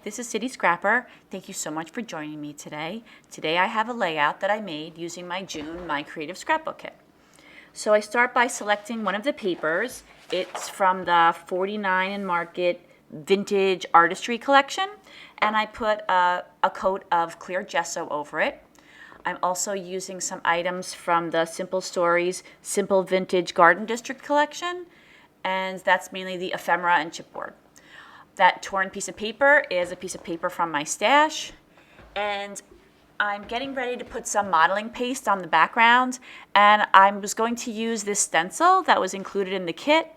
this is City Scrapper. Thank you so much for joining me today. Today I have a layout that I made using my June My Creative Scrapbook kit. So I start by selecting one of the papers. It's from the 49 and Market Vintage Artistry Collection, and I put a coat of clear gesso over it. I'm also using some items from the Simple Stories Simple Vintage Garden District Collection, and that's mainly the ephemera and chipboard. That torn piece of paper is a piece of paper from my stash, and I'm getting ready to put some modeling paste on the background, and I was going to use this stencil that was included in the kit,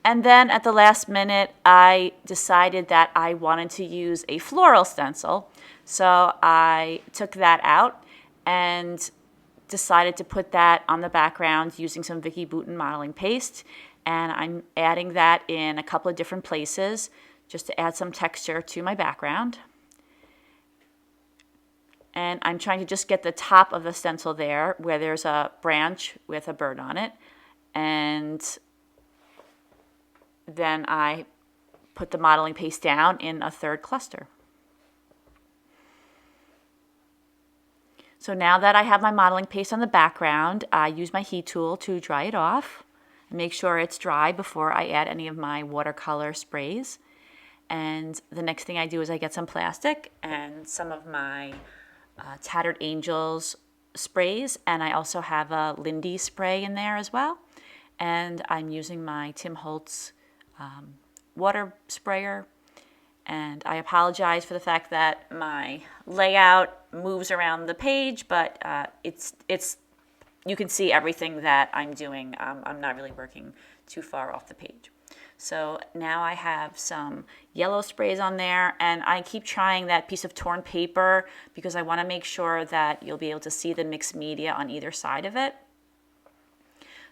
and then at the last minute I decided that I wanted to use a floral stencil, so I took that out and decided to put that on the background using some Vicki Boutin modeling paste, and I'm adding that in a couple of different places just to add some texture to my background. And I'm trying to just get the top of the stencil there where there's a branch with a bird on it. And then I put the modeling paste down in a third cluster. So now that I have my modeling paste on the background, I use my heat tool to dry it off. Make sure it's dry before I add any of my watercolor sprays. And the next thing I do is I get some plastic and some of my Tattered Angels sprays, and I also have a Lindy spray in there as well. And I'm using my Tim Holtz water sprayer. And I apologize for the fact that my layout moves around the page, but you can see everything that I'm doing. I'm not really working too far off the page. So now I have some yellow sprays on there, and I keep trying that piece of torn paper because I want to make sure that you'll be able to see the mixed media on either side of it.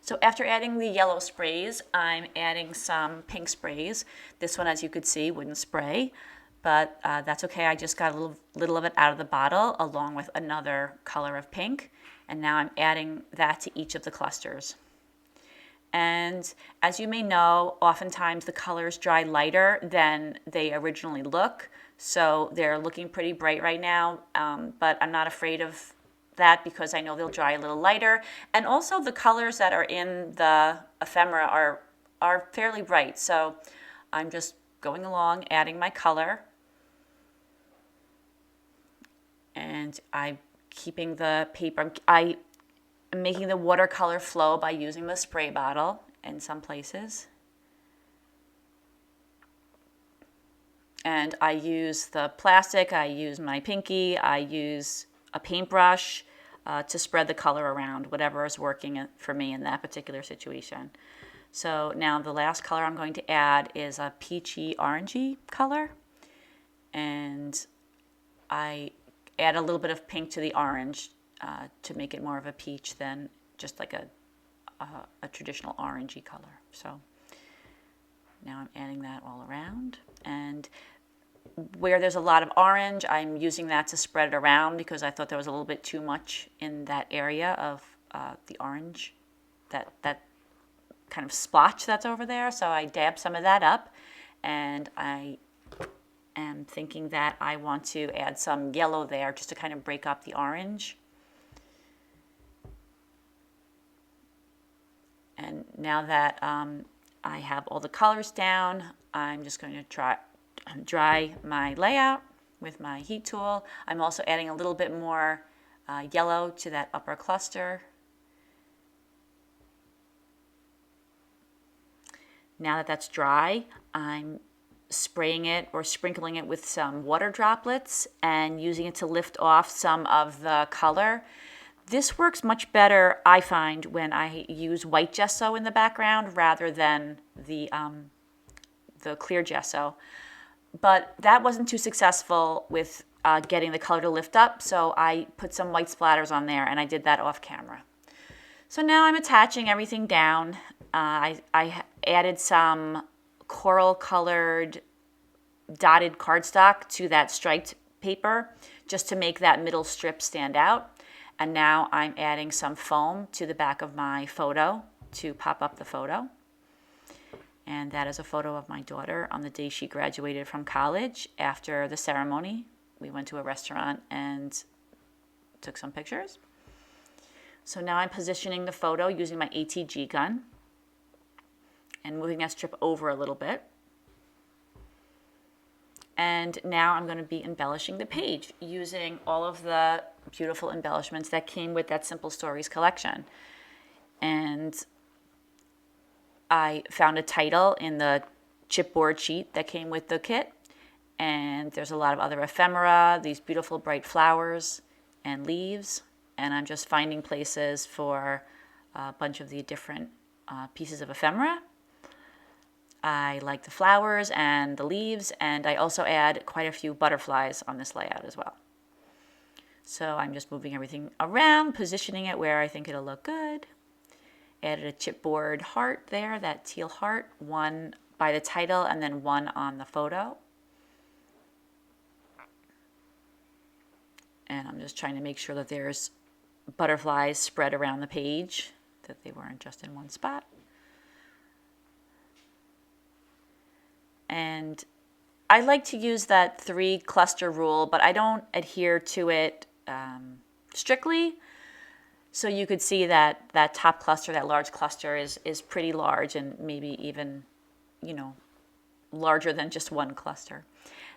So after adding the yellow sprays, I'm adding some pink sprays. This one, as you could see, wouldn't spray, but that's okay. I just got a little of it out of the bottle along with another color of pink, and now I'm adding that to each of the clusters. And as you may know, oftentimes the colors dry lighter than they originally look. So they're looking pretty bright right now, but I'm not afraid of that because I know they'll dry a little lighter. And also the colors that are in the ephemera are fairly bright. So I'm just going along, adding my color. And I'm keeping the paper. I'm making the watercolor flow by using the spray bottle in some places. And I use the plastic, I use my pinky, I use a paintbrush to spread the color around, whatever is working for me in that particular situation. So now the last color I'm going to add is a peachy orangey color. And I add a little bit of pink to the orange to make it more of a peach than just like a traditional orangey color. So now I'm adding that all around, and where there's a lot of orange, I'm using that to spread it around because I thought there was a little bit too much in that area of the orange, that kind of splotch that's over there. So I dab some of that up, and I am thinking that I want to add some yellow there just to kind of break up the orange. And now that I have all the colors down, I'm just going to dry my layout with my heat tool. I'm also adding a little bit more yellow to that upper cluster. Now that that's dry, I'm spraying it or sprinkling it with some water droplets and using it to lift off some of the color. This works much better, I find, when I use white gesso in the background rather than the clear gesso. But that wasn't too successful with getting the color to lift up, so I put some white splatters on there, and I did that off camera. So now I'm attaching everything down. I added some coral-colored dotted cardstock to that striped paper just to make that middle strip stand out. And now I'm adding some foam to the back of my photo to pop up the photo. And that is a photo of my daughter on the day she graduated from college. After the ceremony, we went to a restaurant and took some pictures. So now I'm positioning the photo using my ATG gun and moving that strip over a little bit. And now I'm going to be embellishing the page using all of the beautiful embellishments that came with that Simple Stories collection. And I found a title in the chipboard sheet that came with the kit. And there's a lot of other ephemera, these beautiful bright flowers and leaves. And I'm just finding places for a bunch of the different pieces of ephemera. I like the flowers and the leaves, and I also add quite a few butterflies on this layout as well. So I'm just moving everything around, positioning it where I think it'll look good. Added a chipboard heart there, that teal heart, one by the title and then one on the photo. And I'm just trying to make sure that there's butterflies spread around the page, that they weren't just in one spot. And I like to use that 3 cluster rule, but I don't adhere to it strictly. So you could see that that top cluster, that large cluster is pretty large and maybe even, larger than just one cluster.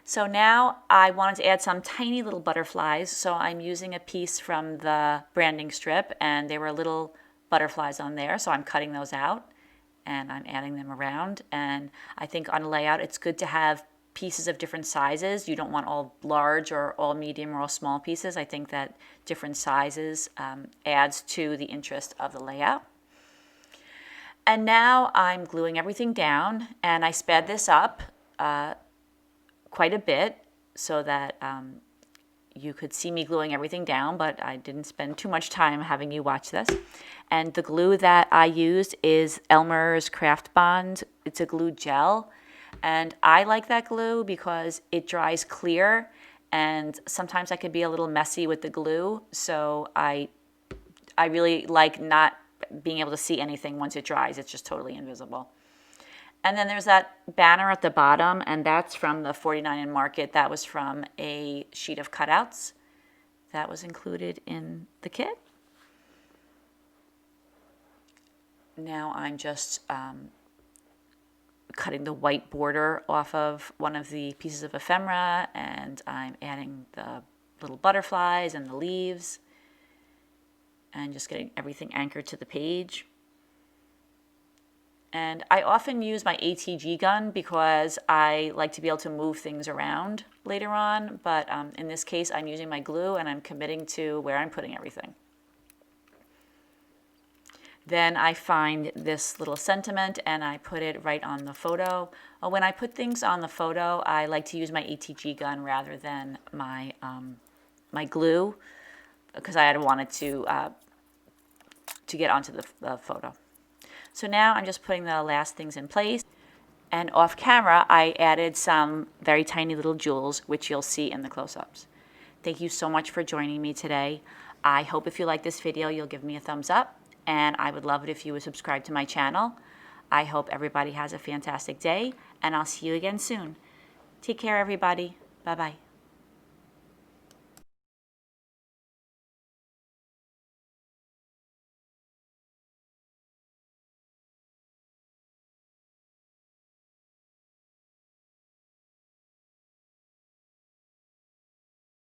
So now I wanted to add some tiny little butterflies. So I'm using a piece from the branding strip and there were little butterflies on there. So I'm cutting those out and I'm adding them around. And I think on a layout, it's good to have pieces of different sizes. You don't want all large or all medium or all small pieces. I think that different sizes adds to the interest of the layout. And now I'm gluing everything down, and I sped this up quite a bit so that you could see me gluing everything down, but I didn't spend too much time having you watch this. And the glue that I used is Elmer's Craft Bond. It's a glue gel. And I like that glue because it dries clear, and sometimes I could be a little messy with the glue. So I really like not being able to see anything once it dries. It's just totally invisible. And then there's that banner at the bottom, and that's from the 49 in Market. That was from a sheet of cutouts that was included in the kit. Now I'm just cutting the white border off of one of the pieces of ephemera, and I'm adding the little butterflies and the leaves and just getting everything anchored to the page. And I often use my ATG gun because I like to be able to move things around later on, but in this case I'm using my glue and I'm committing to where I'm putting everything. Then I find this little sentiment and I put it right on the photo. When I put things on the photo, I like to use my ATG gun rather than my my glue, because I had wanted to get onto the photo. So now I'm just putting the last things in place. And off camera, I added some very tiny little jewels, which you'll see in the close-ups. Thank you so much for joining me today. I hope if you like this video, you'll give me a thumbs up. And I would love it if you would subscribe to my channel. I hope everybody has a fantastic day, and I'll see you again soon. Take care, everybody. Bye-bye.